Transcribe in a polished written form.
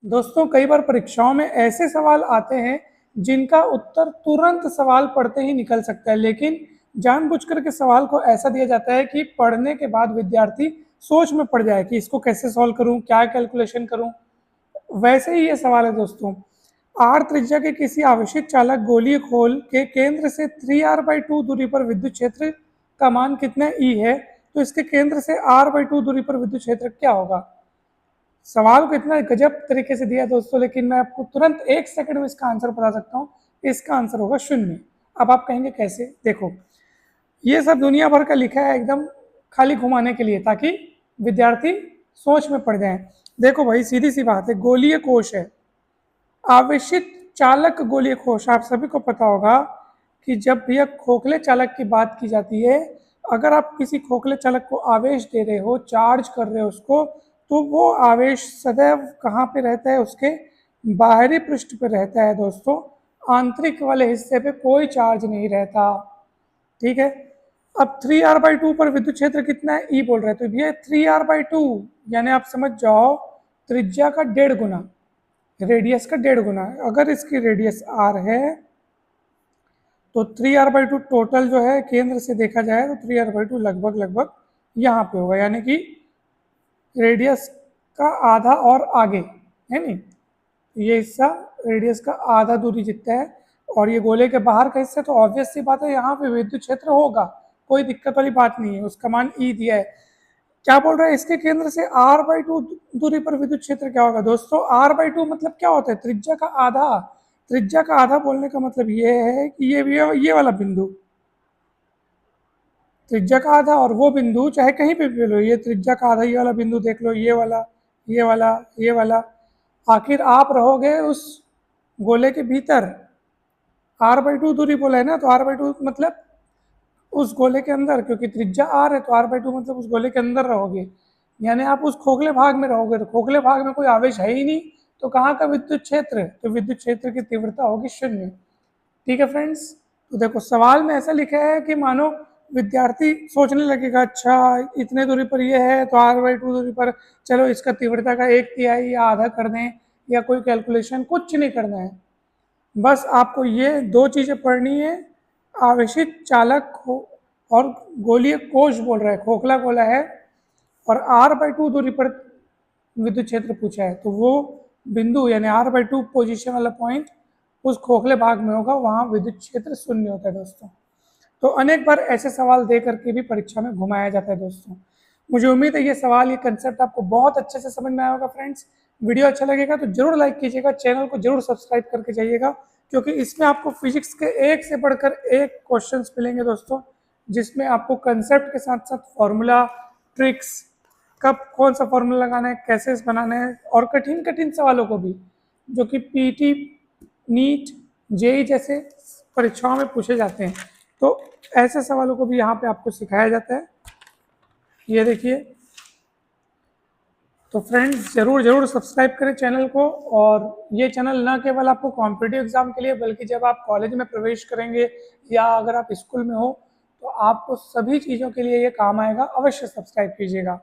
दोस्तों कई बार परीक्षाओं में ऐसे सवाल आते हैं जिनका उत्तर तुरंत सवाल पढ़ते ही निकल सकता है, लेकिन जानबूझकर के सवाल को ऐसा दिया जाता है कि पढ़ने के बाद विद्यार्थी सोच में पड़ जाए कि इसको कैसे सॉल्व करूं, क्या कैलकुलेशन करूं। वैसे ही ये सवाल है दोस्तों। आर त्रिज्या के किसी आवेशित चालक गोलीय खोल के केंद्र से 3r/2 दूरी पर विद्युत क्षेत्र का मान कितना ई है, तो इसके केंद्र से r/2 दूरी पर विद्युत क्षेत्र क्या होगा। सवाल को इतना गजब तरीके से दिया दोस्तों, लेकिन मैं आपको तुरंत 1 सेकंड में इसका आंसर बता सकता हूँ। इसका आंसर होगा 0। अब आप कहेंगे कैसे? देखो, ये सब दुनिया भर का लिखा है एकदम खाली घुमाने के लिए, ताकि विद्यार्थी सोच में पड़ जाए। देखो भाई, सीधी सी बात है, गोलीय कोश है, आवेशित चालक गोलीय कोश। आप सभी को पता होगा कि जब भी खोखले चालक की बात की जाती है, अगर आप किसी खोखले चालक को आवेश दे रहे हो, चार्ज कर रहे हो उसको, तो वो आवेश सदैव कहाँ पे रहता है? उसके बाहरी पृष्ठ पे रहता है दोस्तों। आंतरिक वाले हिस्से पे कोई चार्ज नहीं रहता। ठीक है। अब 3r/2 पर विद्युत क्षेत्र कितना है? ई बोल रहे हैं, तो ये 3r/2 यानी आप समझ जाओ त्रिज्या का 1.5 गुना, रेडियस का 1.5 गुना। अगर इसकी रेडियस r है तो 3r/2 टोटल जो है केंद्र से देखा जाए तो 3r/2 लगभग लगभग यहाँ पे होगा, यानी कि रेडियस का आधा और आगे है नहीं, ये हिस्सा रेडियस का आधा दूरी जितना है, और ये गोले के बाहर का हिस्सा, तो ऑब्वियस सी बात है यहाँ पे विद्युत क्षेत्र होगा, कोई दिक्कत वाली बात नहीं है। उसका मान ई दिया है। क्या बोल रहा है? इसके केंद्र से r/2 दूरी पर विद्युत क्षेत्र क्या होगा दोस्तों? r/2 मतलब क्या होता है? त्रिज्या का आधा। त्रिज्या का आधा बोलने का मतलब ये है कि ये वाला बिंदु त्रिज्या का आधा, और वो बिंदु चाहे कहीं पे भी लो, ये त्रिज्या का आधा, ये वाला बिंदु देख लो, ये वाला, ये वाला, ये वाला। आखिर आप रहोगे उस गोले के भीतर। r/2 दूरी बोला है ना, तो r/2 मतलब उस गोले के अंदर, क्योंकि त्रिज्या r है तो r/2 मतलब उस गोले के अंदर रहोगे, यानी आप उस खोखले भाग में रहोगे। तो खोखले भाग में कोई आवेश है ही नहीं, तो कहाँ का विद्युत क्षेत्र? तो विद्युत क्षेत्र की तीव्रता होगी 0। ठीक है फ्रेंड्स, तो देखो सवाल में ऐसा लिखा है कि मानो विद्यार्थी सोचने लगेगा, अच्छा इतने दूरी पर ये है तो r/2 दूरी पर चलो इसका तीव्रता का 1/3 या आधा कर दें, या कोई कैलकुलेशन कुछ नहीं करना है। बस आपको ये दो चीज़ें पढ़नी है, आवेशित चालक और गोलीय कोश बोल रहा है, खोखला गोला है, और r/2 दूरी पर विद्युत क्षेत्र पूछा है, तो वो बिंदु यानी r/2 पोजीशन वाला पॉइंट उस खोखले भाग में होगा, वहाँ विद्युत क्षेत्र 0 होता है दोस्तों। तो अनेक बार ऐसे सवाल दे करके भी परीक्षा में घुमाया जाता है दोस्तों। मुझे उम्मीद है ये सवाल, ये कंसेप्ट आपको बहुत अच्छे से समझ में आया होगा फ्रेंड्स। वीडियो अच्छा लगेगा तो जरूर लाइक कीजिएगा, चैनल को जरूर सब्सक्राइब करके जाइएगा, क्योंकि इसमें आपको फिजिक्स के एक से बढ़कर एक क्वेश्चंस मिलेंगे दोस्तों, जिसमें आपको कंसेप्ट के साथ साथ फॉर्मूला, ट्रिक्स, कब कौन सा फॉर्मूला लगाना है, कैसे बनाना है, और कठिन कठिन सवालों को भी, जो कि पीटी, नीट, जेई जैसे परीक्षाओं में पूछे जाते हैं, तो ऐसे सवालों को भी यहाँ पे आपको सिखाया जाता है। ये देखिए, तो फ्रेंड्स जरूर सब्सक्राइब करें चैनल को। और ये चैनल न केवल आपको कॉम्पिटिटिव एग्जाम के लिए, बल्कि जब आप कॉलेज में प्रवेश करेंगे या अगर आप स्कूल में हो, तो आपको सभी चीज़ों के लिए ये काम आएगा। अवश्य सब्सक्राइब कीजिएगा।